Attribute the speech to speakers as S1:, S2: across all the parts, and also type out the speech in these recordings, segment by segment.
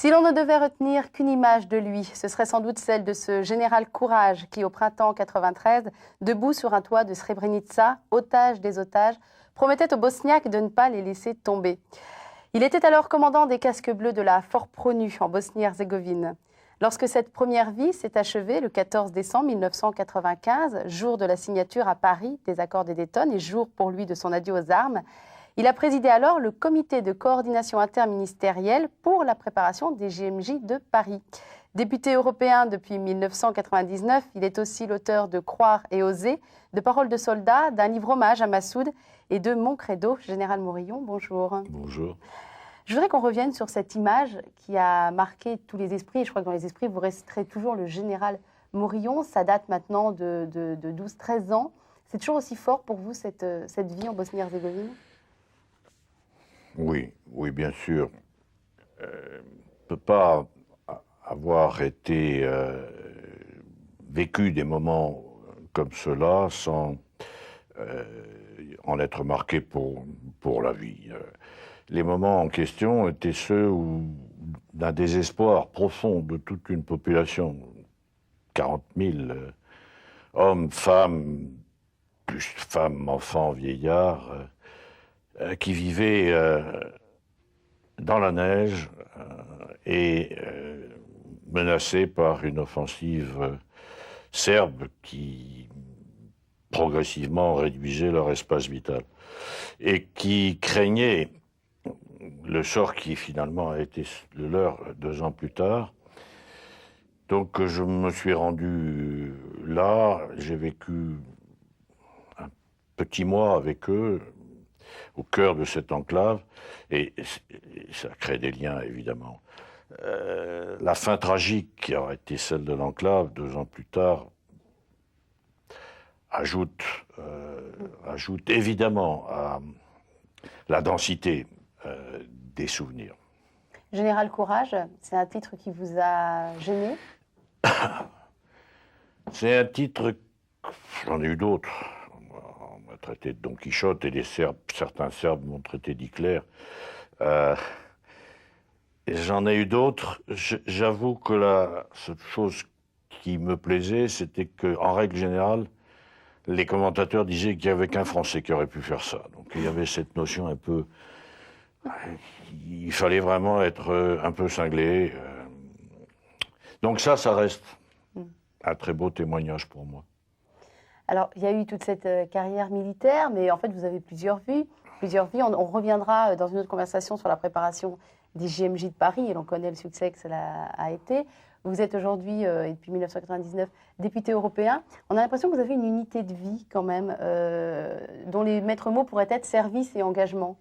S1: Si l'on ne devait retenir qu'une image de lui, ce serait sans doute celle de ce général Courage qui, au printemps 93, debout sur un toit de Srebrenica, otage des otages, promettait aux Bosniaques de ne pas les laisser tomber. Il était alors commandant des casques bleus de la Fort Pronu en Bosnie-Herzégovine. Lorsque cette première vie s'est achevée le 14 décembre 1995, jour de la signature à Paris des accords de Dayton et jour pour lui de son adieu aux armes, il a présidé alors le comité de coordination interministérielle pour la préparation des JMJ de Paris. Député européen depuis 1999, il est aussi l'auteur de Croire et oser, de Paroles de soldats, d'un livre hommage à Massoud et de Mon credo. Général Morillon, bonjour.
S2: Bonjour.
S1: Je voudrais qu'on revienne sur cette image qui a marqué tous les esprits. Et je crois que dans les esprits, vous resterez toujours le général Morillon. Ça date maintenant de 12-13 ans. C'est toujours aussi fort pour vous, cette vie en Bosnie-Herzégovine?
S2: Oui, bien sûr. On ne peut pas avoir été vécu des moments comme cela sans en être marqué pour la vie. Les moments en question étaient ceux d'un désespoir profond de toute une population, 40 000 hommes, femmes, plus femmes, enfants, vieillards, qui vivaient dans la neige et menacés par une offensive serbe qui progressivement réduisait leur espace vital et qui craignaient le sort qui finalement a été le leur 2 ans plus tard. Donc je me suis rendu là, j'ai vécu un petit mois avec eux, au cœur de cette enclave, et ça crée des liens évidemment. La fin tragique qui aurait été celle de l'enclave 2 ans plus tard ajoute évidemment à la densité des souvenirs.
S1: Général Courage, c'est un titre qui vous a gêné?
S2: C'est un titre, j'en ai eu d'autres. On m'a traité de Don Quichotte et certains Serbes m'ont traité d'Hitler. J'en ai eu d'autres. J'avoue que cette chose qui me plaisait, c'était qu'en règle générale, les commentateurs disaient qu'il n'y avait qu'un Français qui aurait pu faire ça. Donc il y avait cette notion un peu... Il fallait vraiment être un peu cinglé. Donc ça reste un très beau témoignage pour moi.
S1: Alors, il y a eu toute cette carrière militaire, mais en fait, vous avez plusieurs vies. On reviendra dans une autre conversation sur la préparation des JMJ de Paris, et l'on connaît le succès que cela a été. Vous êtes aujourd'hui, et depuis 1999, député européen. On a l'impression que vous avez une unité de vie, quand même, dont les maîtres mots pourraient être service et engagement.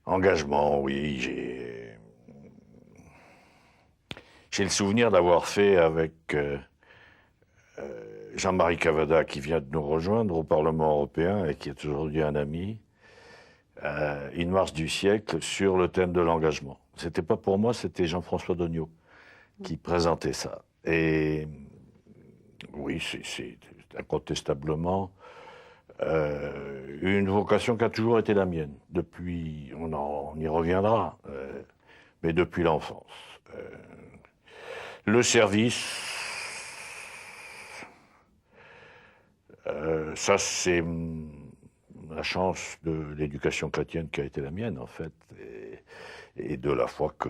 S2: Engagement, oui. J'ai le souvenir d'avoir fait avec Jean-Marie Cavada, qui vient de nous rejoindre au Parlement européen et qui est aujourd'hui un ami, une marche du siècle sur le thème de l'engagement. C'était pas pour moi, c'était Jean-François Dognaud qui présentait ça. Et oui, c'est incontestablement une vocation qui a toujours été la mienne. Depuis, on y reviendra, mais depuis l'enfance. Le service, ça c'est la chance de l'éducation chrétienne qui a été la mienne en fait, et de la foi que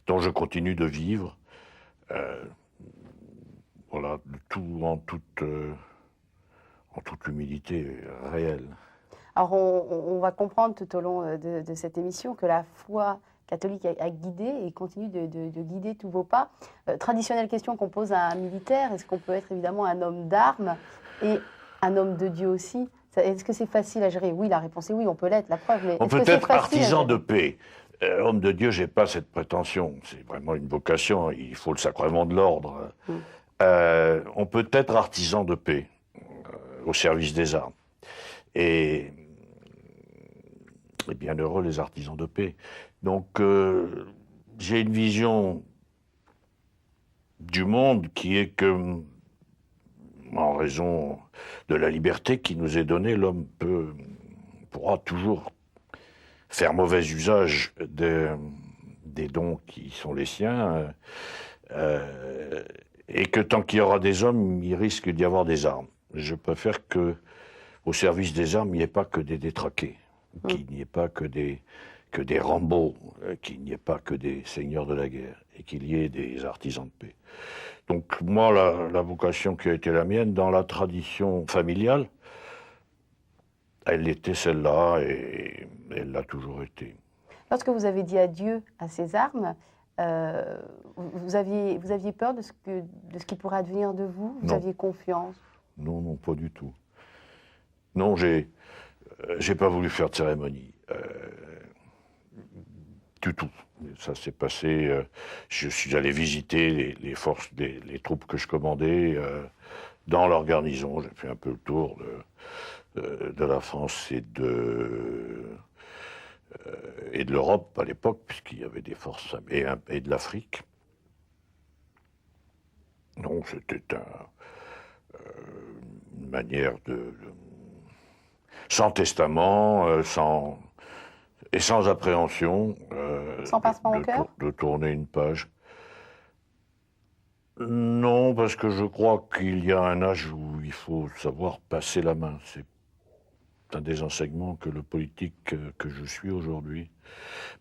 S2: dont je continue de vivre, voilà, en toute humilité réelle.
S1: Alors on va comprendre tout au long de cette émission que la foi catholique a guidé et continue de guider tous vos pas. Traditionnelle question qu'on pose à un militaire, est-ce qu'on peut être évidemment un homme d'armes et un homme de Dieu aussi? Est-ce que c'est facile à gérer? Oui, la réponse est oui, on peut l'être, la preuve. Mais
S2: on peut être artisan de paix. Homme de Dieu, j'ai pas cette prétention. C'est vraiment une vocation. Il faut le sacrement de l'ordre. On peut être artisan de paix au service des armes. Et bien heureux les artisans de paix. Donc, j'ai une vision du monde qui est que, en raison de la liberté qui nous est donnée, l'homme pourra toujours faire mauvais usage des dons qui sont les siens, et que tant qu'il y aura des hommes, il risque d'y avoir des armes. Je préfère que, au service des armes, il n'y ait pas que des détraqués, qu'il n'y ait pas que des Rambo, qu'il n'y ait pas que des seigneurs de la guerre, et qu'il y ait des artisans de paix. Donc moi, la vocation qui a été la mienne, dans la tradition familiale, elle était celle-là, et elle l'a toujours été.
S1: Lorsque vous avez dit adieu à ces armes, vous aviez peur de ce qui pourrait advenir de vous? Vous
S2: Non.
S1: aviez confiance?
S2: Non, non, pas du tout. Non, j'ai pas voulu faire de cérémonie. Du tout. Ça s'est passé. Je suis allé visiter les forces, les troupes que je commandais dans leur garnison. J'ai fait un peu le tour de la France et de l'Europe à l'époque, puisqu'il y avait des forces, et de l'Afrique. Donc c'était une manière sans testament, sans appréhension,
S1: Sans pincement au cœur?
S2: de tourner une page. Non, parce que je crois qu'il y a un âge où il faut savoir passer la main. C'est un des enseignements que le politique que je suis aujourd'hui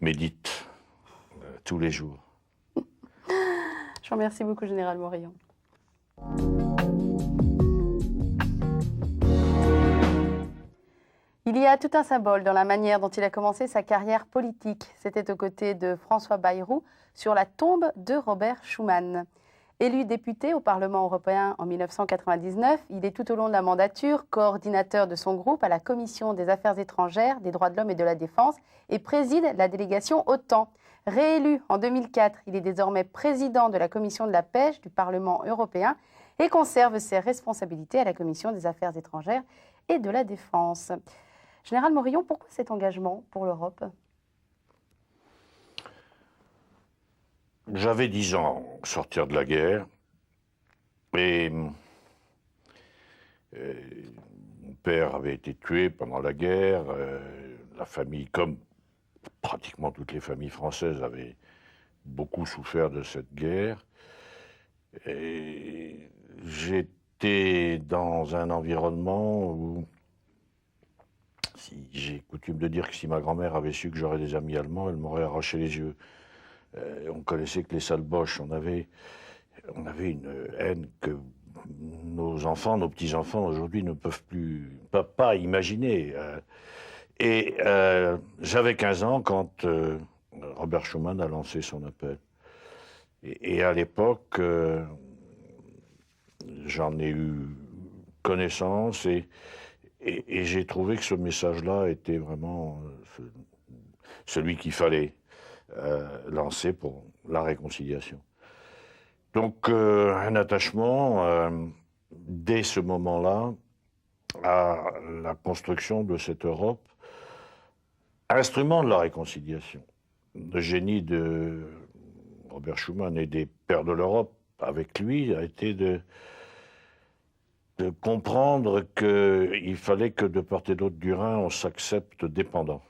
S2: médite tous les jours.
S1: Je vous remercie beaucoup, Général Morillon. Il y a tout un symbole dans la manière dont il a commencé sa carrière politique. C'était aux côtés de François Bayrou sur la tombe de Robert Schuman. Élu député au Parlement européen en 1999, il est tout au long de la mandature coordinateur de son groupe à la Commission des Affaires étrangères, des droits de l'homme et de la défense et préside la délégation OTAN. Réélu en 2004, il est désormais président de la Commission de la pêche du Parlement européen et conserve ses responsabilités à la Commission des Affaires étrangères et de la défense. Général Morillon, pourquoi cet engagement pour l'Europe?
S2: J'avais 10 ans, sortir de la guerre, et mon père avait été tué pendant la guerre. La famille, comme pratiquement toutes les familles françaises, avait beaucoup souffert de cette guerre. Et j'étais dans un environnement où, j'ai coutume de dire que si ma grand-mère avait su que j'aurais des amis allemands, elle m'aurait arraché les yeux. On connaissait que les salboches, on avait une haine que nos enfants, nos petits-enfants aujourd'hui ne peuvent plus, pas imaginer. J'avais 15 ans quand Robert Schuman a lancé son appel. Et à l'époque, j'en ai eu connaissance et j'ai trouvé que ce message-là était vraiment celui qu'il fallait lancer pour la réconciliation. Donc un attachement dès ce moment-là à la construction de cette Europe, instrument de la réconciliation. Le génie de Robert Schuman et des pères de l'Europe avec lui a été de comprendre qu'il fallait que de part et d'autre du Rhin, on s'accepte dépendant.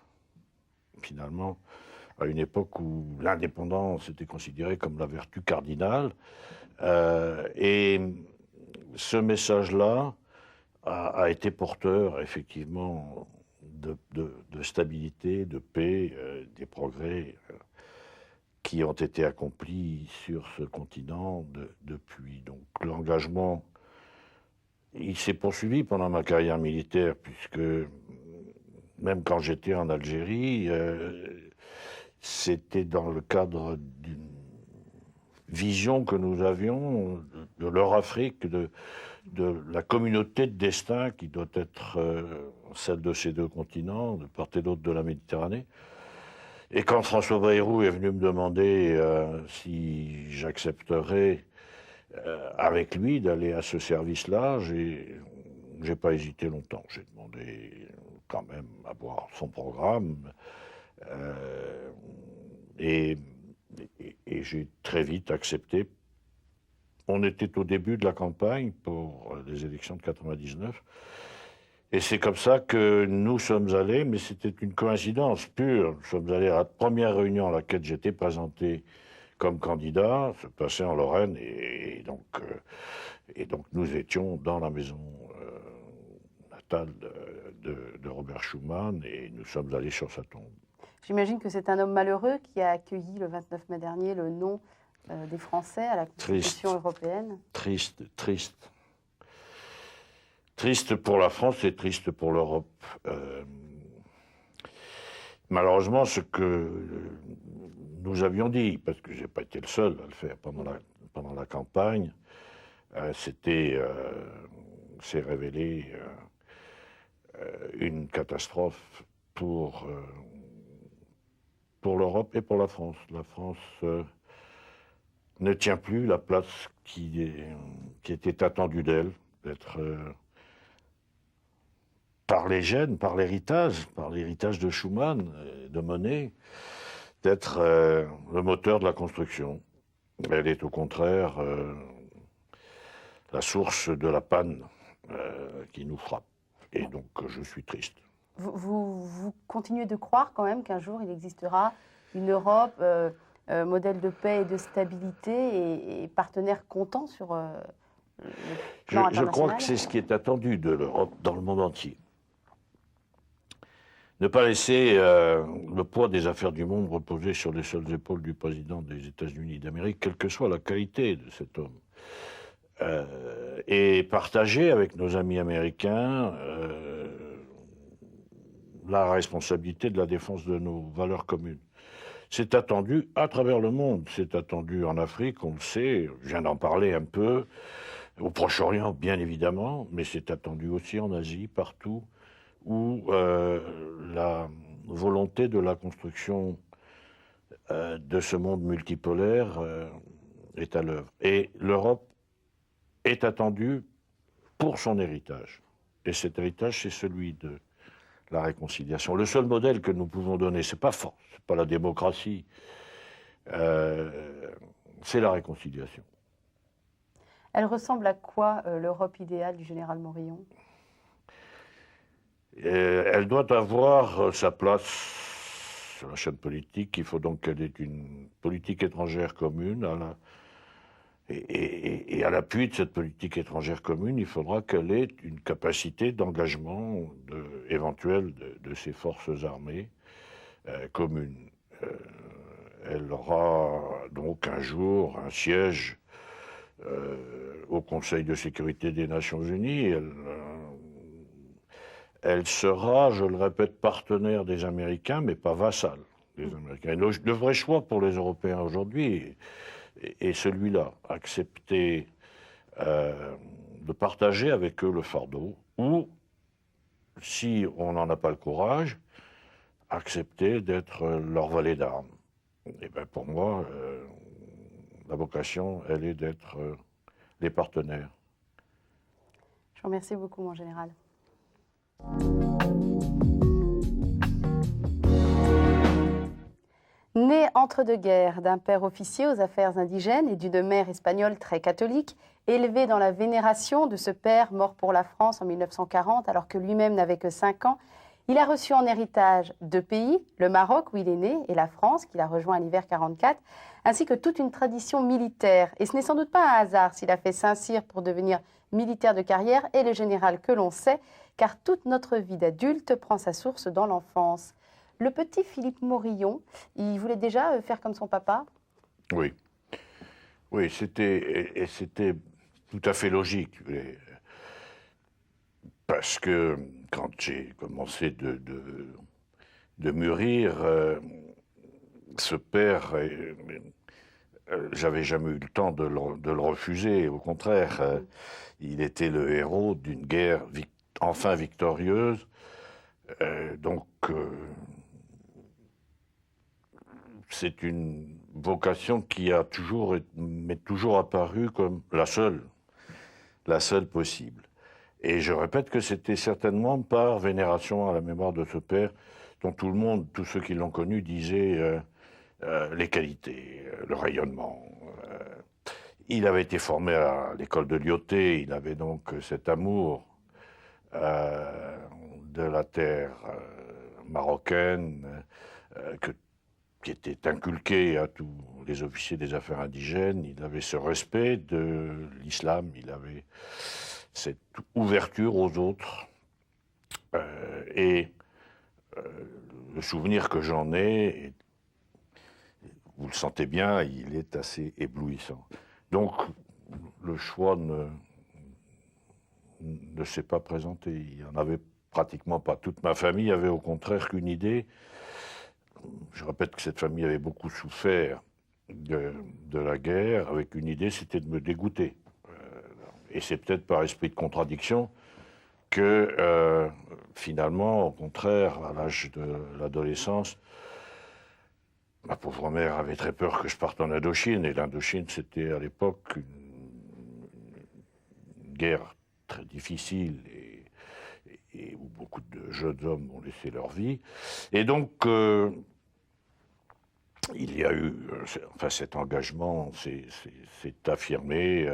S2: Finalement, à une époque où l'indépendance était considérée comme la vertu cardinale. Et ce message-là a été porteur, effectivement, de stabilité, de paix, des progrès qui ont été accomplis sur ce continent depuis. Donc l'engagement, il s'est poursuivi pendant ma carrière militaire, puisque même quand j'étais en Algérie, c'était dans le cadre d'une vision que nous avions de l'Eurafrique, de la communauté de destin qui doit être celle de ces deux continents, de part et d'autre de la Méditerranée. Et quand François Bayrou est venu me demander si j'accepterais avec lui d'aller à ce service-là, j'ai pas hésité longtemps. J'ai demandé quand même à voir son programme. Et j'ai très vite accepté. On était au début de la campagne pour les élections de 99. Et c'est comme ça que nous sommes allés, mais c'était une coïncidence pure. Nous sommes allés à la première réunion à laquelle j'étais présenté comme candidat, se passait en Lorraine, et donc nous étions dans la maison natale de Robert Schuman, et nous sommes allés sur sa tombe.
S1: J'imagine que c'est un homme malheureux qui a accueilli le 29 mai dernier le nom des Français à la Constitution européenne.
S2: Triste, triste. Triste pour la France et triste pour l'Europe. Malheureusement, ce que nous avions dit, parce que je n'ai pas été le seul à le faire pendant la campagne, s'est révélé une catastrophe pour l'Europe et pour la France. La France ne tient plus la place qui était attendue d'elle, d'être par les gènes, par l'héritage de Schuman, de Monnet, d'être le moteur de la construction. Elle est au contraire la source de la panne qui nous frappe. Et donc je suis triste.
S1: Vous continuez de croire quand même qu'un jour il existera une Europe modèle de paix et de stabilité et partenaire comptant sur le plan international?
S2: Je crois que c'est ce qui est attendu de l'Europe dans le monde entier. Ne pas laisser le poids des affaires du monde reposer sur les seules épaules du président des États-Unis d'Amérique, quelle que soit la qualité de cet homme. Et partager avec nos amis américains la responsabilité de la défense de nos valeurs communes. C'est attendu à travers le monde. C'est attendu en Afrique, on le sait, je viens d'en parler un peu, au Proche-Orient, bien évidemment, mais c'est attendu aussi en Asie, partout, où la volonté de la construction de ce monde multipolaire est à l'œuvre. Et l'Europe est attendue pour son héritage. Et cet héritage, c'est celui de la réconciliation. Le seul modèle que nous pouvons donner, c'est pas fort, c'est pas la démocratie, c'est la réconciliation.
S1: Elle ressemble à quoi l'Europe idéale du général Morillon?
S2: Elle doit avoir sa place sur la chaîne politique. Il faut donc qu'elle ait une politique étrangère commune. Et à l'appui de cette politique étrangère commune, il faudra qu'elle ait une capacité d'engagement éventuelle de ses forces armées communes. Elle aura donc un jour un siège au Conseil de sécurité des Nations Unies. Elle sera, je le répète, partenaire des Américains, mais pas vassale des Américains. Et le vrai choix pour les Européens aujourd'hui est celui-là, accepter de partager avec eux le fardeau, ou, si on n'en a pas le courage, accepter d'être leur valet d'armes. Et bien pour moi, la vocation, elle est d'être les partenaires.
S1: Je vous remercie beaucoup, mon général. Né entre deux guerres, d'un père officier aux affaires indigènes et d'une mère espagnole très catholique, élevé dans la vénération de ce père mort pour la France en 1940 alors que lui-même n'avait que 5 ans, il a reçu en héritage 2 pays, le Maroc où il est né et la France qu'il a rejoint à l'hiver 44, ainsi que toute une tradition militaire. Et ce n'est sans doute pas un hasard s'il a fait Saint-Cyr pour devenir militaire de carrière et le général que l'on sait, car toute notre vie d'adulte prend sa source dans l'enfance. Le petit Philippe Morillon, il voulait déjà faire comme son papa?
S2: Oui. Oui, c'était tout à fait logique. Parce que quand j'ai commencé de mûrir, ce père, j'avais jamais eu le temps de le refuser. Au contraire, il était le héros d'une guerre enfin victorieuse. Donc, c'est une vocation qui a m'est toujours apparue comme la seule possible. Et je répète que c'était certainement par vénération à la mémoire de ce père, dont tout le monde, tous ceux qui l'ont connu, disaient les qualités, le rayonnement. Il avait été formé à l'école de Lyautey, il avait donc cet amour de la terre marocaine, qui était inculqué à tous les officiers des affaires indigènes. Il avait ce respect de l'islam, il avait cette ouverture aux autres. Et le souvenir que j'en ai, vous le sentez bien, il est assez éblouissant. Donc, le choix ne s'est pas présenté. Il n'y en avait pratiquement pas. Toute ma famille avait au contraire qu'une idée. Je répète que cette famille avait beaucoup souffert de la guerre, avec une idée, c'était de me dégoûter. Et c'est peut-être par esprit de contradiction que, finalement, au contraire, à l'âge de l'adolescence, ma pauvre mère avait très peur que je parte en Indochine. Et l'Indochine, c'était à l'époque une guerre très difficile et où beaucoup de jeunes hommes ont laissé leur vie. Et donc, il y a eu, enfin, cet engagement s'est affirmé,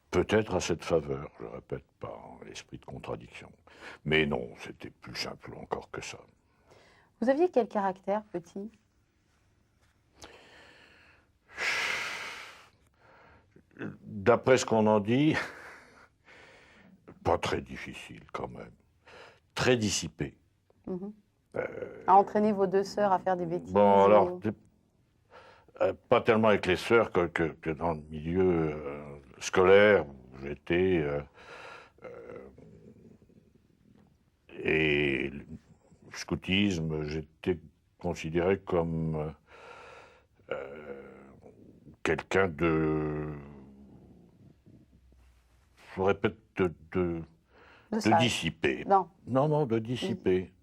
S2: peut-être à cette faveur, je répète, par l'esprit de contradiction. Mais non, c'était plus simple encore que ça.
S1: Vous aviez quel caractère, petit?
S2: D'après ce qu'on en dit, pas très difficile quand même. Très dissipé.
S1: À entraîner vos deux sœurs à faire des bêtises?
S2: Bon, alors, pas tellement avec les sœurs que dans le milieu scolaire où j'étais. Et le scoutisme, j'étais considéré comme quelqu'un de, je répète, de dissipé.
S1: Non.
S2: Non, de dissipé.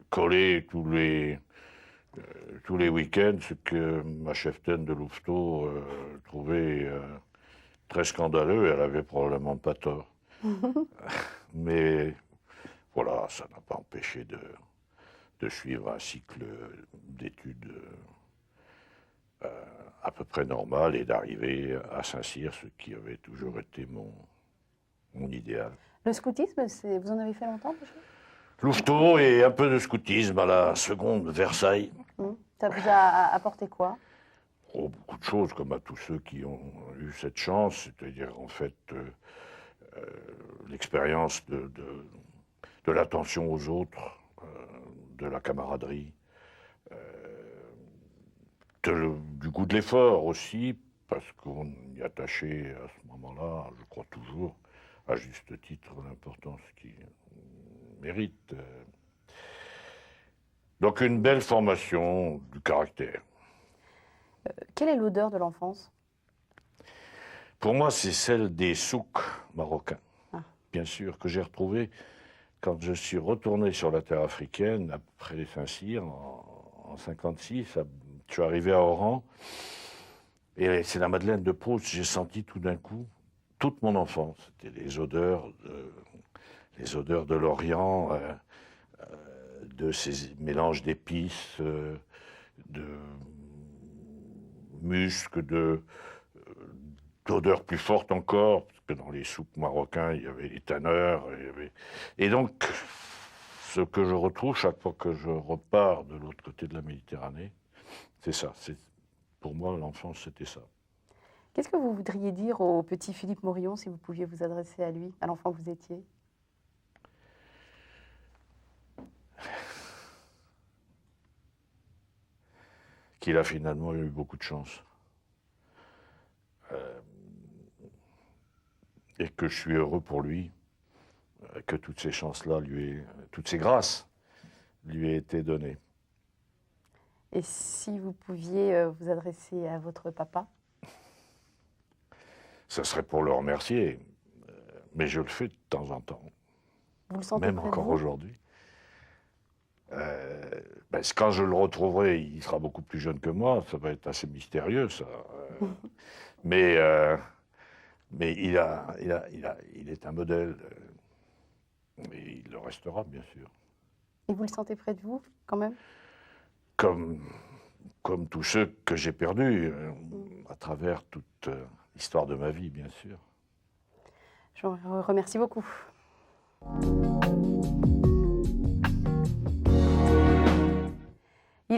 S2: Coller tous les week-ends, ce que ma cheftaine de Louveteau trouvait très scandaleux, et elle avait probablement pas tort. Mais voilà, ça n'a pas empêché de suivre un cycle d'études à peu près normal et d'arriver à Saint-Cyr, ce qui avait toujours été mon idéal.
S1: Le scoutisme, vous en avez fait longtemps déjà?
S2: Louveteau et un peu de scoutisme à la seconde Versailles.
S1: Ça vous a apporté quoi?
S2: Oh, beaucoup de choses, comme à tous ceux qui ont eu cette chance, c'est-à-dire en fait l'expérience de l'attention aux autres, de la camaraderie, du goût de l'effort aussi, parce qu'on y attachait à ce moment-là, je crois toujours, à juste titre, l'importance qu'il mérite. Donc une belle formation du caractère.
S1: Quelle est l'odeur de l'enfance?
S2: Pour moi, c'est celle des souks marocains, bien sûr, que j'ai retrouvée quand je suis retourné sur la terre africaine, après Saint-Cyr, en 1956. Je suis arrivé à Oran, et c'est la Madeleine de Proust. J'ai senti tout d'un coup toute mon enfance. C'était les odeurs de l'Orient, de ces mélanges d'épices, de musc, d'odeurs plus fortes encore, parce que dans les soupes marocains, il y avait les tanneurs. Et donc, ce que je retrouve chaque fois que je repars de l'autre côté de la Méditerranée, c'est ça. Pour moi, l'enfance, c'était ça.
S1: Qu'est-ce que vous voudriez dire au petit Philippe Morillon si vous pouviez vous adresser à lui, à l'enfant que vous étiez?
S2: Qu'il a finalement eu beaucoup de chance. Et que je suis heureux pour lui, que toutes ces chances-là, toutes ces grâces lui aient été données.
S1: Et si vous pouviez vous adresser à votre papa?
S2: Ça serait pour le remercier, mais je le fais de temps en temps.
S1: Vous le sentez
S2: même
S1: près de
S2: encore
S1: vous?
S2: aujourd'hui. Quand je le retrouverai, il sera beaucoup plus jeune que moi, ça va être assez mystérieux, ça. Mais il est un modèle, et il le restera, bien sûr.
S1: Et vous le sentez près de vous, quand même?
S2: Comme tous ceux que j'ai perdus, à travers toute l'histoire de ma vie, bien sûr.
S1: Je vous remercie beaucoup.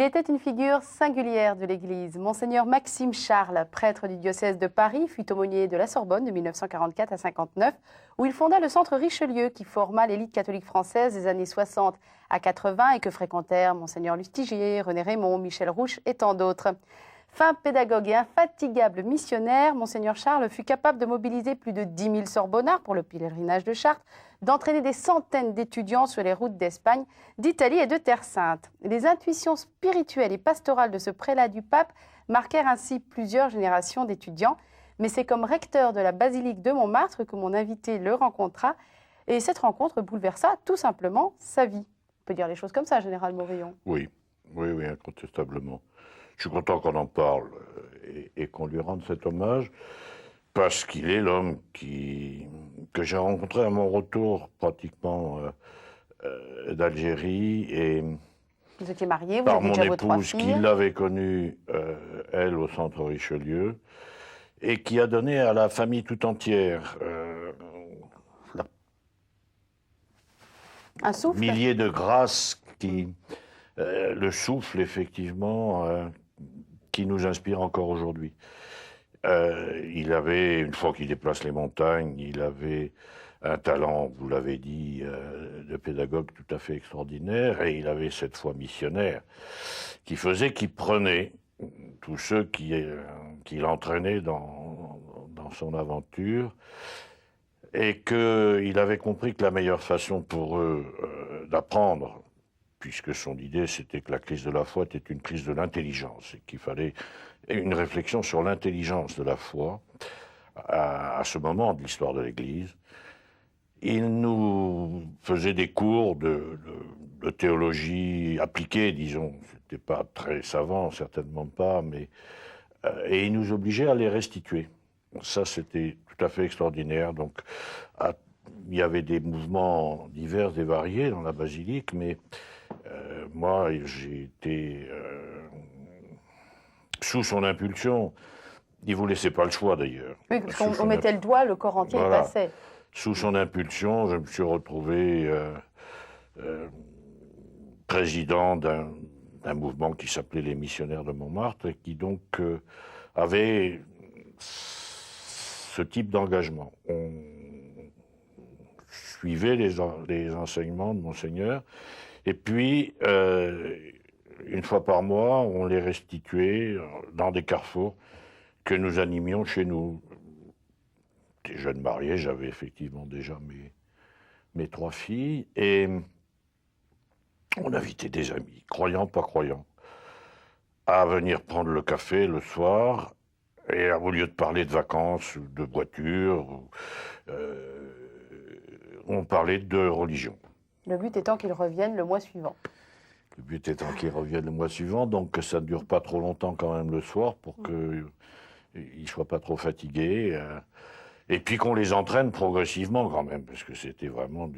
S1: était une figure singulière de l'Église. Monseigneur Maxime Charles, prêtre du diocèse de Paris, fut aumônier de la Sorbonne de 1944 à 1959, où il fonda le centre Richelieu qui forma l'élite catholique française des années 60 à 80 et que fréquentèrent Monseigneur Lustiger, René Raymond, Michel Rouche et tant d'autres. Fin pédagogue et infatigable missionnaire, Monseigneur Charles fut capable de mobiliser plus de 10 000 Sorbonnards pour le pèlerinage de Chartres, d'entraîner des centaines d'étudiants sur les routes d'Espagne, d'Italie et de Terre Sainte. Les intuitions spirituelles et pastorales de ce prélat du pape marquèrent ainsi plusieurs générations d'étudiants. Mais c'est comme recteur de la basilique de Montmartre que mon invité le rencontra. Et cette rencontre bouleversa tout simplement sa vie. On peut dire les choses comme ça, Général Morillon.
S2: Oui, oui, incontestablement. Je suis content qu'on en parle et qu'on lui rende cet hommage, parce qu'il est l'homme que j'ai rencontré à mon retour pratiquement d'Algérie. Et
S1: vous étiez marié, vous
S2: par
S1: aviez
S2: mon
S1: déjà vos 3
S2: épouse,
S1: filles.
S2: qui l'avait connue, elle, au centre Richelieu, et qui a donné à la famille tout entière
S1: un souffle.
S2: Milliers de grâces le souffle, effectivement, qui nous inspire encore aujourd'hui. Il avait, une fois qu'il déplace les montagnes, il avait un talent, vous l'avez dit, de pédagogue tout à fait extraordinaire, et il avait cette foi missionnaire qui faisait qu'il prenait tous ceux qu'il entraînait dans son aventure, et qu'il avait compris que la meilleure façon pour eux d'apprendre, puisque son idée c'était que la crise de la foi était une crise de l'intelligence, et qu'il fallait une réflexion sur l'intelligence de la foi à ce moment de l'histoire de l'Église. Il nous faisait des cours de théologie appliquée, disons. C'était pas très savant, certainement pas, mais et il nous obligeait à les restituer. Ça, c'était tout à fait extraordinaire. Donc, il y avait des mouvements divers et variés dans la basilique, mais moi, j'ai été sous son impulsion. Il ne vous laissait pas le choix, d'ailleurs.
S1: Oui, parce qu'on mettait le doigt, le corps entier passait.
S2: Sous son impulsion, je me suis retrouvé président d'un mouvement qui s'appelait les Missionnaires de Montmartre, et qui donc avait ce type d'engagement. On suivait les enseignements de Monseigneur, et puis, une fois par mois, on les restituait dans des carrefours que nous animions chez nous. Des jeunes mariés, j'avais effectivement déjà mes 3 filles, et on invitait des amis, croyants, pas croyants, à venir prendre le café le soir, et au lieu de parler de vacances, ou de voitures, on parlait de religion.
S1: Le but étant qu'ils reviennent le mois suivant.
S2: Le but étant qu'ils reviennent le mois suivant, donc que ça ne dure pas trop longtemps quand même le soir, pour qu'ils ne soient pas trop fatigués. Et puis qu'on les entraîne progressivement quand même, parce que c'était vraiment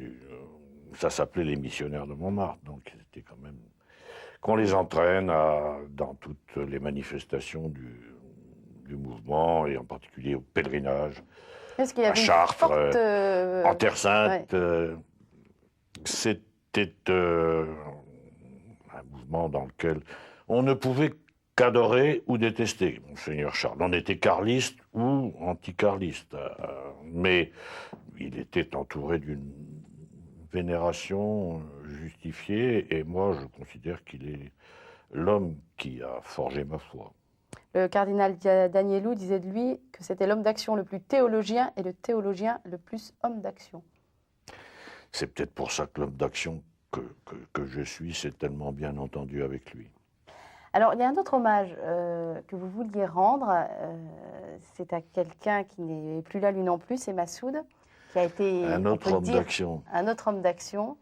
S2: ça s'appelait les Missionnaires de Montmartre, donc c'était quand même... Qu'on les entraîne dans toutes les manifestations du mouvement, et en particulier au pèlerinage, à Chartres, en Terre Sainte. Ouais. C'était un mouvement dans lequel on ne pouvait qu'adorer ou détester Monseigneur Charles. On était carliste ou anti-carliste, mais il était entouré d'une vénération justifiée, et moi je considère qu'il est l'homme qui a forgé ma foi.
S1: Le cardinal Danielou disait de lui que c'était l'homme d'action le plus théologien et le théologien le plus homme d'action.
S2: C'est peut-être pour ça que l'homme d'action que je suis s'est tellement bien entendu avec lui.
S1: Alors, il y a un autre hommage que vous vouliez rendre. C'est à quelqu'un qui n'est plus là, lui non plus, c'est Massoud, qui a été
S2: un autre homme d'action.
S1: Un autre homme d'action,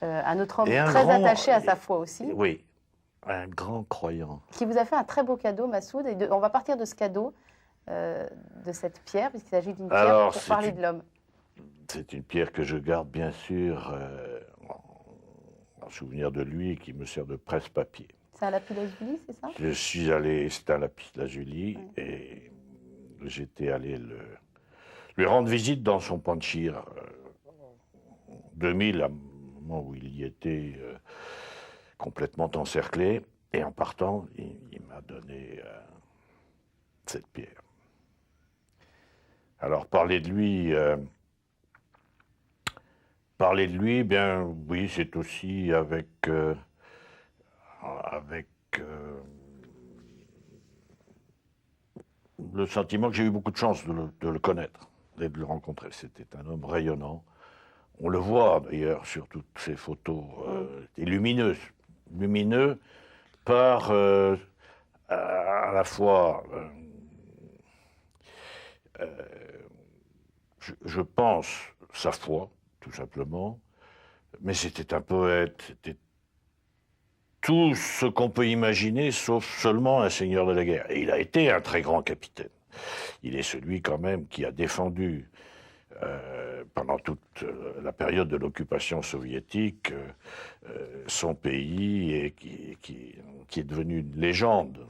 S1: un autre homme très attaché à sa foi aussi.
S2: Oui, un grand croyant.
S1: Qui vous a fait un très beau cadeau, Massoud. Et on va partir de ce cadeau, de cette pierre, puisqu'il s'agit d'une pierre pour parler de l'homme.
S2: C'est une pierre que je garde bien sûr en souvenir de lui, et qui me sert de presse-papier.
S1: C'est un lapis-lazuli, c'est ça?
S2: Je suis allé, c'était un lapis-lazuli, et j'étais allé lui rendre visite dans son panchir en 2000, à un moment où il y était complètement encerclé. Et en partant, il m'a donné cette pierre. Alors, parler de lui, bien oui, c'est aussi avec le sentiment que j'ai eu beaucoup de chance de le connaître et de le rencontrer. C'était un homme rayonnant. On le voit d'ailleurs sur toutes ces photos, et lumineux par à la fois, je pense, sa foi, tout simplement, mais c'était un poète, c'était tout ce qu'on peut imaginer, sauf seulement un seigneur de la guerre. Et il a été un très grand capitaine. Il est celui quand même qui a défendu pendant toute la période de l'occupation soviétique son pays et qui est devenu une légende,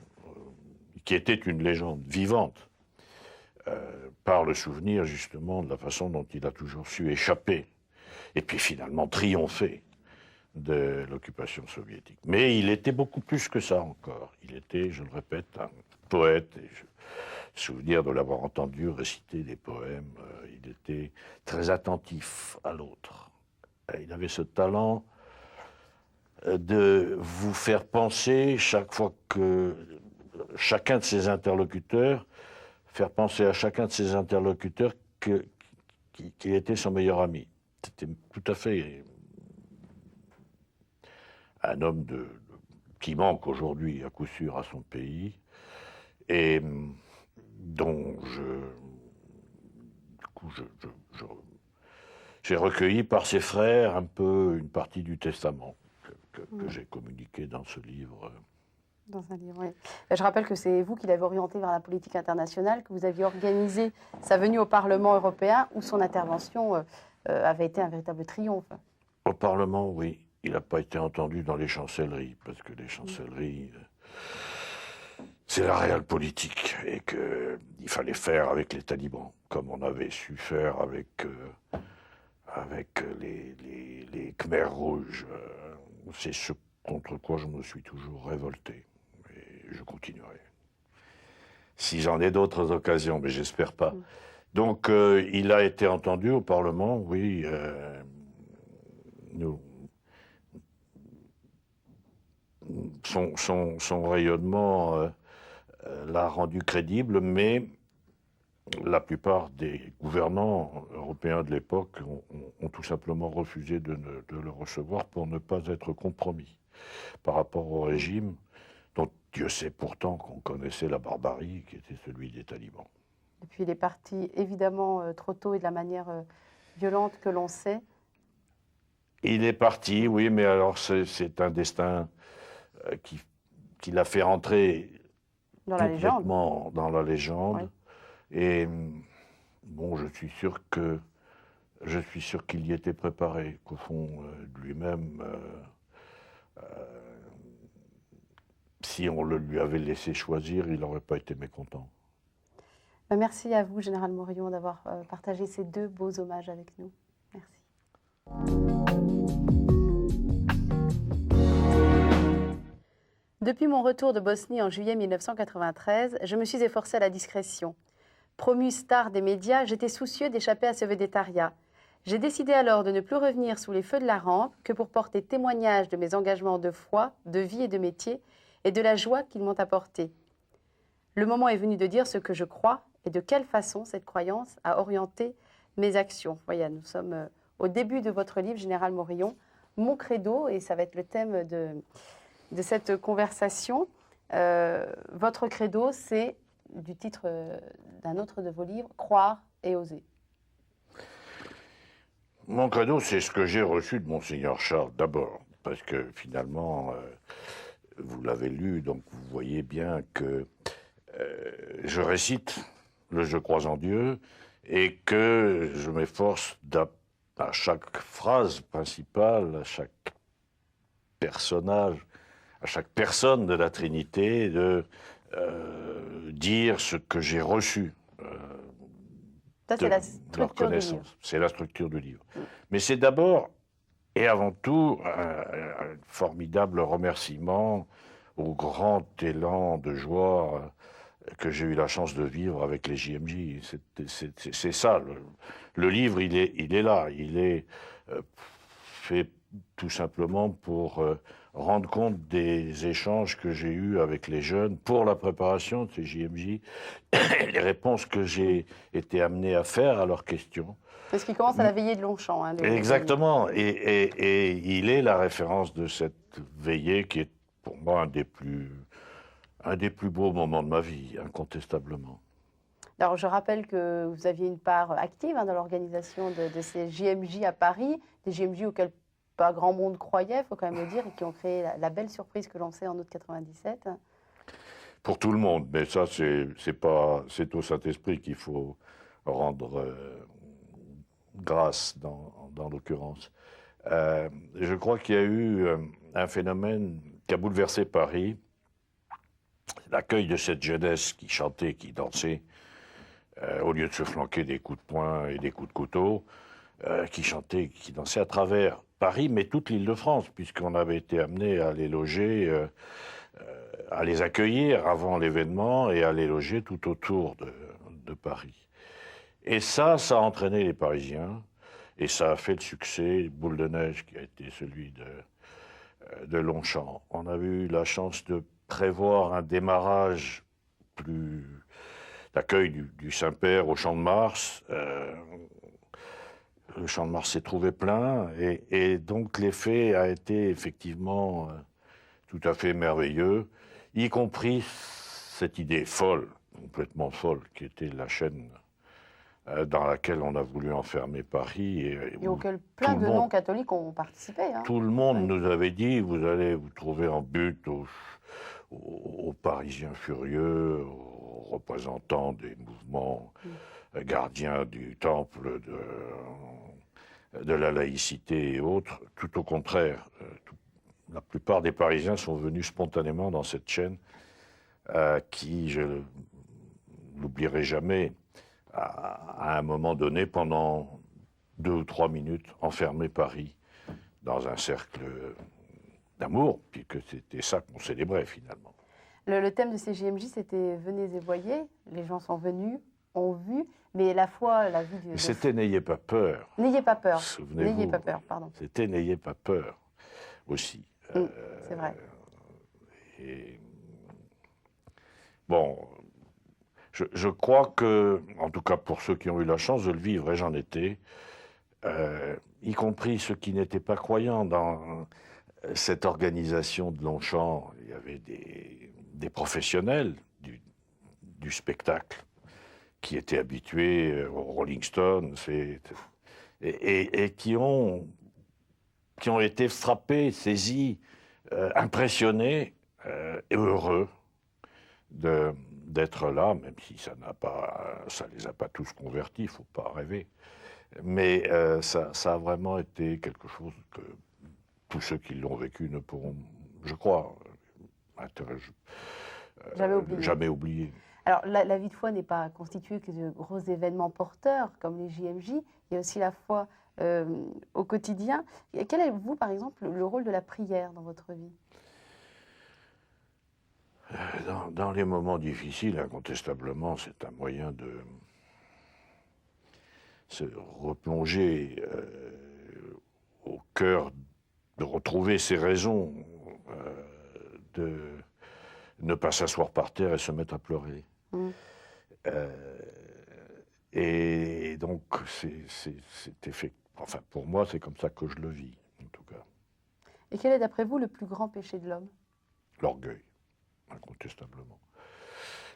S2: qui était une légende vivante par le souvenir justement de la façon dont il a toujours su échapper et puis finalement triompher de l'occupation soviétique. Mais il était beaucoup plus que ça encore. Il était, je le répète, un poète. Et souvenir de l'avoir entendu réciter des poèmes. Il était très attentif à l'autre. Il avait ce talent de vous faire penser chaque fois que chacun de ses interlocuteurs, faire penser à chacun de ses interlocuteurs qu'il était son meilleur ami. C'était tout à fait un homme qui manque aujourd'hui à coup sûr à son pays et dont j'ai recueilli par ses frères un peu une partie du testament que j'ai communiqué dans ce livre.
S1: Dans un livre, oui. Je rappelle que c'est vous qui l'avez orienté vers la politique internationale, que vous aviez organisé sa venue au Parlement européen, où son intervention avait été un véritable triomphe.
S2: Au Parlement, oui. Il n'a pas été entendu dans les chancelleries, parce que les chancelleries, c'est la réelle politique, et qu'il fallait faire avec les talibans, comme on avait su faire avec les Khmers rouges. C'est ce contre quoi je me suis toujours révolté, et je continuerai. Si j'en ai d'autres occasions, mais j'espère pas. Donc, il a été entendu au Parlement, oui. Son rayonnement l'a rendu crédible, mais la plupart des gouvernants européens de l'époque ont tout simplement refusé de le recevoir pour ne pas être compromis par rapport au régime dont Dieu sait pourtant qu'on connaissait la barbarie qui était celui des talibans.
S1: Et puis il est parti évidemment trop tôt et de la manière violente que l'on sait.
S2: Il est parti, oui, mais alors c'est un destin qui l'a fait rentrer
S1: dans la légende.
S2: Dans la légende.
S1: Oui.
S2: Et bon, je suis sûr qu'il y était préparé, qu'au fond, lui-même, si on le lui avait laissé choisir, il n'aurait pas été mécontent.
S1: Merci à vous, Général Morillon, d'avoir partagé ces deux beaux hommages avec nous. Merci. Depuis mon retour de Bosnie en juillet 1993, je me suis efforcée à la discrétion. Promu star des médias, j'étais soucieux d'échapper à ce védétariat. J'ai décidé alors de ne plus revenir sous les feux de la rampe que pour porter témoignage de mes engagements de foi, de vie et de métier, et de la joie qu'ils m'ont apportée. Le moment est venu de dire ce que je crois et de quelle façon cette croyance a orienté mes actions. Voyez, nous sommes au début de votre livre, Général Morillon, Mon credo, et ça va être le thème de cette conversation. Votre credo, c'est du titre d'un autre de vos livres, Croire et oser.
S2: Mon credo, c'est ce que j'ai reçu de Monseigneur Charles d'abord, parce que finalement, vous l'avez lu, donc vous voyez bien que je récite le « Je crois en Dieu » et que je m'efforce à chaque phrase principale, à chaque personnage, à chaque personne de la Trinité, de dire ce que j'ai reçu.
S1: Ça, c'est la structure du livre.
S2: C'est la structure du livre. Mais c'est d'abord et avant tout un formidable remerciement au grand élan de joie que j'ai eu la chance de vivre avec les JMJ. C'est ça. Le livre, il est là. Il est fait tout simplement pour rendre compte des échanges que j'ai eus avec les jeunes pour la préparation de ces JMJ, les réponses que j'ai été amené à faire à leurs questions.
S1: C'est ce qui commence à la veillée de Longchamp. Hein,
S2: Exactement. Et il est la référence de cette veillée qui est pour moi un des plus beaux moments de ma vie, incontestablement.
S1: Alors, je rappelle que vous aviez une part active dans l'organisation de ces JMJ à Paris, des JMJ auxquels pas grand monde croyait, il faut quand même le dire, et qui ont créé la belle surprise que l'on sait en août 97.
S2: Pour tout le monde, mais ça, c'est au Saint-Esprit qu'il faut rendre grâce dans l'occurrence. Je crois qu'il y a eu un phénomène qui a bouleversé Paris, l'accueil de cette jeunesse qui chantait, qui dansait, au lieu de se flanquer des coups de poing et des coups de couteau, qui chantait, qui dansait à travers Paris, mais toute l'Île-de-France, puisqu'on avait été amené à les loger, à les accueillir avant l'événement et à les loger tout autour de Paris. Et ça a entraîné les Parisiens, et ça a fait le succès, boule de neige qui a été celui de Longchamp. On avait eu la chance de prévoir un démarrage d'accueil du Saint-Père au Champ de Mars. Le Champ de Mars s'est trouvé plein, et donc l'effet a été effectivement tout à fait merveilleux, y compris cette idée folle, complètement folle, qui était la chaîne dans laquelle on a voulu enfermer Paris.
S1: Et auquel plein de non-catholiques ont participé. Hein.
S2: Tout le monde nous avait dit, vous allez vous trouver en but aux Parisiens furieux, aux représentants des mouvements gardiens du temple, de la laïcité et autres. Tout au contraire, la plupart des Parisiens sont venus spontanément dans cette chaîne qui, je ne l'oublierai jamais, à un moment donné, pendant 2 ou 3 minutes, enfermer Paris dans un cercle d'amour, puisque c'était ça qu'on célébrait finalement.
S1: Le thème de ces JMJ, c'était « Venez et voyez ». Les gens sont venus, ont vu, mais la foi, la vie du...
S2: C'était « N'ayez pas peur ».
S1: N'ayez pas peur.
S2: Souvenez-vous.
S1: N'ayez pas peur, pardon.
S2: C'était « N'ayez pas peur » aussi.
S1: C'est vrai.
S2: Et bon, je crois que, en tout cas pour ceux qui ont eu la chance de le vivre, et j'en étais, y compris ceux qui n'étaient pas croyants dans cette organisation de Longchamp, il y avait des professionnels du spectacle qui étaient habitués aux Rolling Stones et qui ont été frappés, saisis, impressionnés et heureux d'être là, même si ça les a pas tous convertis, il ne faut pas rêver. Mais ça a vraiment été quelque chose que tous ceux qui l'ont vécu ne pourront, je crois, jamais oublier.
S1: Alors, la vie de foi n'est pas constituée que de gros événements porteurs comme les JMJ. Il y a aussi la foi au quotidien. Et quel est, vous, par exemple, le rôle de la prière dans votre vie ?
S2: Dans les moments difficiles, incontestablement, c'est un moyen de se replonger au cœur, de retrouver ses raisons, de ne pas s'asseoir par terre et se mettre à pleurer. Et donc, c'est effectivement, enfin, pour moi, c'est comme ça que je le vis, en tout cas.
S1: Et quel est, d'après vous, le plus grand péché de l'homme ?
S2: L'orgueil, incontestablement.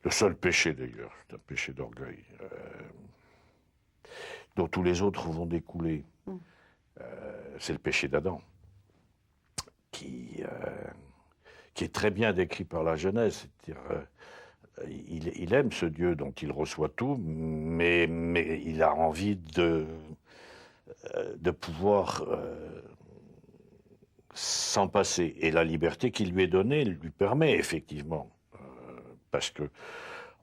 S2: Le seul péché, d'ailleurs, c'est un péché d'orgueil, dont tous les autres vont découler. C'est le péché d'Adam, qui est très bien décrit par la Genèse. C'est-à-dire, il aime ce Dieu dont il reçoit tout, mais il a envie de pouvoir s'en passer. Et la liberté qui lui est donnée lui permet, effectivement, parce qu'on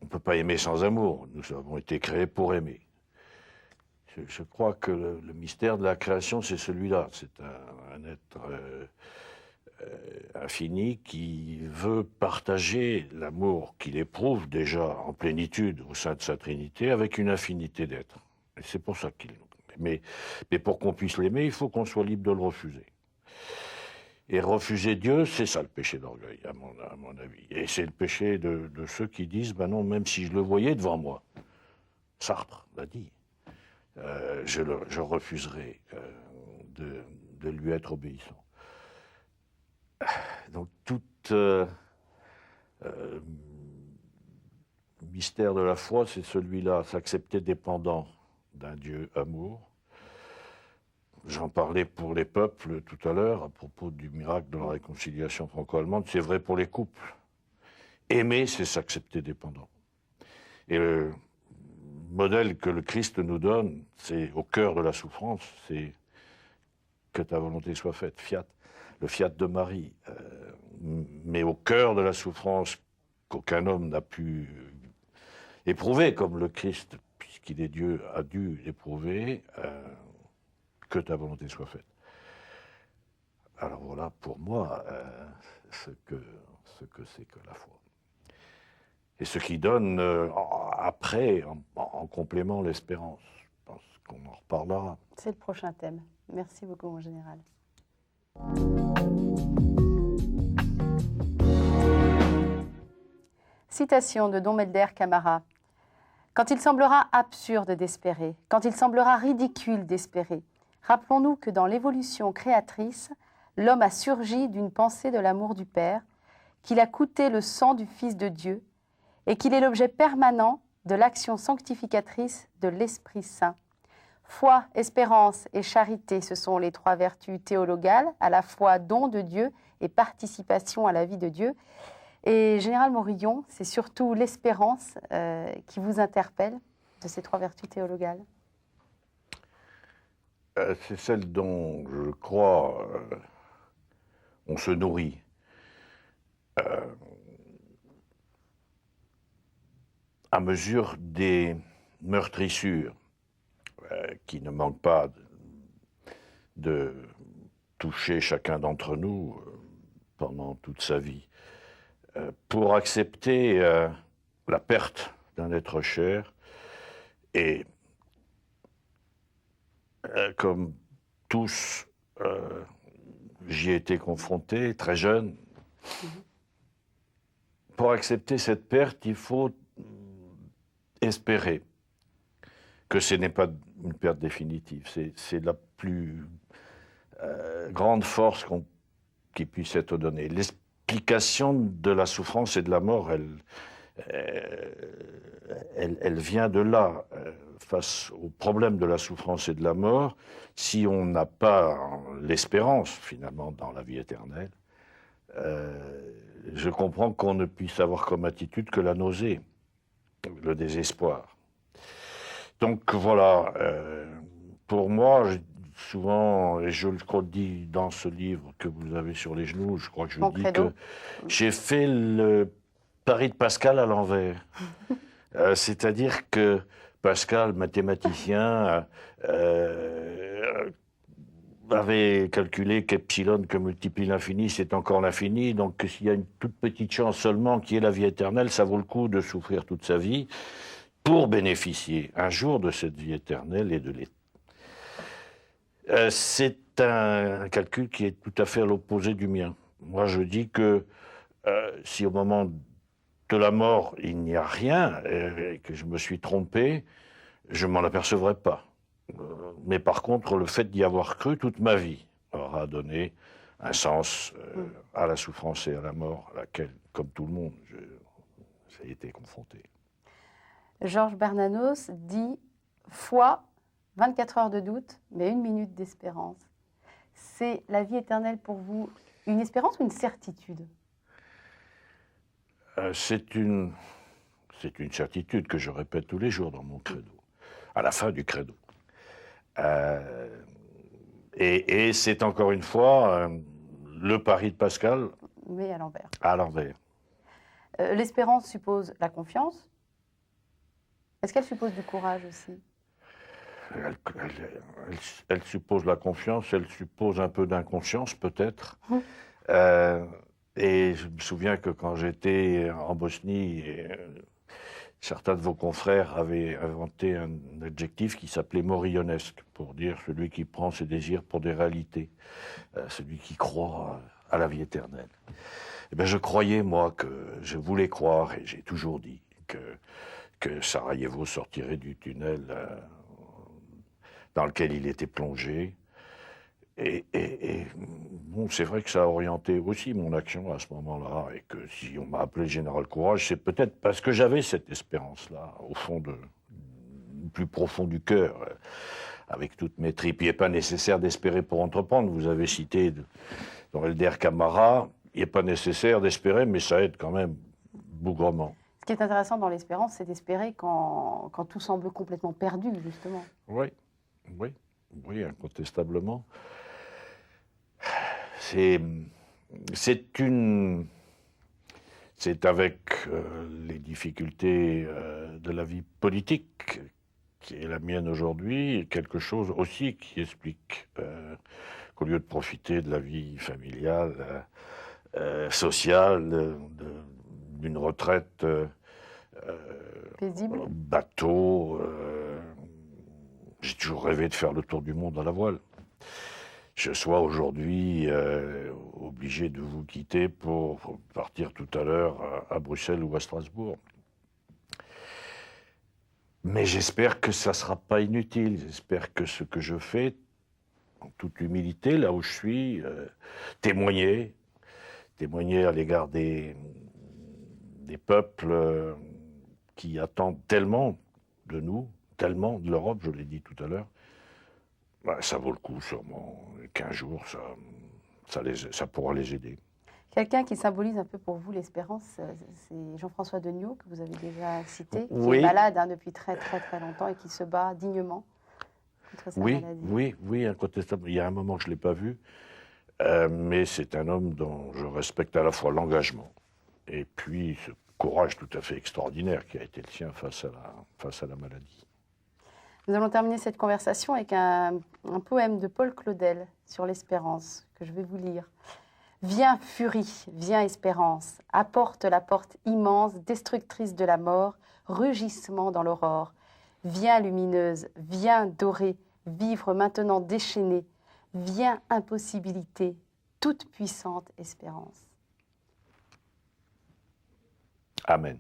S2: ne peut pas aimer sans amour. Nous avons été créés pour aimer. Je crois que le mystère de la création, c'est celui-là. C'est un être infini qui veut partager l'amour qu'il éprouve déjà en plénitude au sein de sa Trinité avec une infinité d'êtres. Et c'est pour ça qu'il nous... Mais pour qu'on puisse l'aimer, il faut qu'on soit libre de le refuser. Et refuser Dieu, c'est ça le péché d'orgueil, à mon avis. Et c'est le péché de ceux qui disent, ben non, même si je le voyais devant moi, Sartre l'a dit, je refuserai de lui être obéissant. Donc tout mystère de la foi, c'est celui-là, s'accepter dépendant d'un Dieu amour. J'en parlais pour les peuples tout à l'heure, à propos du miracle de la réconciliation franco-allemande, c'est vrai pour les couples. Aimer, c'est s'accepter dépendant. Et le modèle que le Christ nous donne, c'est au cœur de la souffrance, c'est que ta volonté soit faite, fiat, le fiat de Marie. Mais au cœur de la souffrance qu'aucun homme n'a pu éprouver, comme le Christ, puisqu'il est Dieu, a dû éprouver, que ta volonté soit faite. Alors voilà, pour moi, ce que c'est que la foi. Et ce qui donne, après, en complément, l'espérance. Je pense qu'on en reparlera.
S1: C'est le prochain thème. Merci beaucoup, mon général. Citation de Don Melder Camara. Quand il semblera absurde d'espérer, quand il semblera ridicule d'espérer, rappelons-nous que dans l'évolution créatrice, l'homme a surgi d'une pensée de l'amour du Père, qu'il a coûté le sang du Fils de Dieu et qu'il est l'objet permanent de l'action sanctificatrice de l'Esprit Saint. Foi, espérance et charité, ce sont les trois vertus théologales, à la fois don de Dieu et participation à la vie de Dieu. Et Général Morillon, c'est surtout l'espérance qui vous interpelle de ces trois vertus théologales.
S2: C'est celle dont, je crois, on se nourrit. À mesure des meurtrissures qui ne manquent pas de toucher chacun d'entre nous pendant toute sa vie, pour accepter la perte d'un être cher et comme tous, j'y ai été confronté, très jeune. Pour accepter cette perte, il faut espérer que ce n'est pas une perte définitive. C'est la plus grande force qui puisse être donnée. L'explication de la souffrance et de la mort, elle vient de là. Face au problème de la souffrance et de la mort, si on n'a pas l'espérance, finalement, dans la vie éternelle, je comprends qu'on ne puisse avoir comme attitude que la nausée, le désespoir. Donc voilà, pour moi, souvent, et je le dis dans ce livre que vous avez sur les genoux, je crois que je dis que j'ai fait le pari de Pascal à l'envers. C'est-à-dire que Pascal, mathématicien, avait calculé qu'epsilon que multiplie l'infini, c'est encore l'infini. Donc s'il y a une toute petite chance seulement qui est la vie éternelle, ça vaut le coup de souffrir toute sa vie pour bénéficier un jour de cette vie éternelle et de l'éternité. C'est un calcul qui est tout à fait à l'opposé du mien. Moi, je dis que si au moment de la mort, il n'y a rien, et que je me suis trompé, je ne m'en apercevrai pas. Mais par contre, le fait d'y avoir cru toute ma vie aura donné un sens à la souffrance et à la mort, à laquelle, comme tout le monde, j'ai été confronté.
S1: Georges Bernanos dit « Foi, 24 heures de doute, mais 1 minute d'espérance ». C'est la vie éternelle pour vous une espérance ou une certitude ?
S2: C'est une certitude que je répète tous les jours dans mon credo, à la fin du credo. Et c'est encore une fois le pari de Pascal.
S1: Mais à l'envers.
S2: À l'envers.
S1: L'espérance suppose la confiance. Est-ce qu'elle suppose du courage aussi ?
S2: Elle suppose la confiance, elle suppose un peu d'inconscience peut-être. Et je me souviens que quand j'étais en Bosnie, certains de vos confrères avaient inventé un adjectif qui s'appelait morionesque, pour dire celui qui prend ses désirs pour des réalités, celui qui croit à la vie éternelle. Eh bien, je croyais, moi, que je voulais croire, et j'ai toujours dit, que Sarajevo sortirait du tunnel dans lequel il était plongé. Et bon, c'est vrai que ça a orienté aussi mon action à ce moment-là, et que si on m'a appelé Général Courage, c'est peut-être parce que j'avais cette espérance-là, au fond plus profond du cœur, avec toutes mes tripes. Il n'est pas nécessaire d'espérer pour entreprendre. Vous avez cité dans Elder Camara, il n'est pas nécessaire d'espérer, mais ça aide quand même bougrement.
S1: Ce qui est intéressant dans l'espérance, c'est d'espérer quand tout semble complètement perdu, justement.
S2: Oui, oui, oui, incontestablement. C'est avec les difficultés de la vie politique qui est la mienne aujourd'hui, quelque chose aussi qui explique qu'au lieu de profiter de la vie familiale, sociale, d'une retraite
S1: Paisible.
S2: bateau, j'ai toujours rêvé de faire le tour du monde à la voile. Je sois aujourd'hui obligé de vous quitter pour partir tout à l'heure à Bruxelles ou à Strasbourg. Mais j'espère que ça ne sera pas inutile. J'espère que ce que je fais, en toute humilité, là où je suis, témoigner à l'égard des peuples qui attendent tellement de nous, tellement de l'Europe, je l'ai dit tout à l'heure, bah, ça vaut le coup sûrement. Qu'un jour, ça pourra les aider.
S1: Quelqu'un qui symbolise un peu pour vous l'espérance, c'est Jean-François Degnaud, que vous avez déjà cité, qui
S2: Oui.
S1: est malade depuis très très très longtemps et qui se bat dignement contre sa maladie.
S2: Oui, incontestablement. Il y a un moment que je ne l'ai pas vu, mais c'est un homme dont je respecte à la fois l'engagement et puis ce courage tout à fait extraordinaire qui a été le sien face à la maladie.
S1: Nous allons terminer cette conversation avec un poème de Paul Claudel sur l'espérance, que je vais vous lire. Viens furie, viens espérance, apporte la porte immense, destructrice de la mort, rugissement dans l'aurore. Viens lumineuse, viens dorée, vivre maintenant déchaînée, viens impossibilité, toute puissante espérance.
S2: Amen.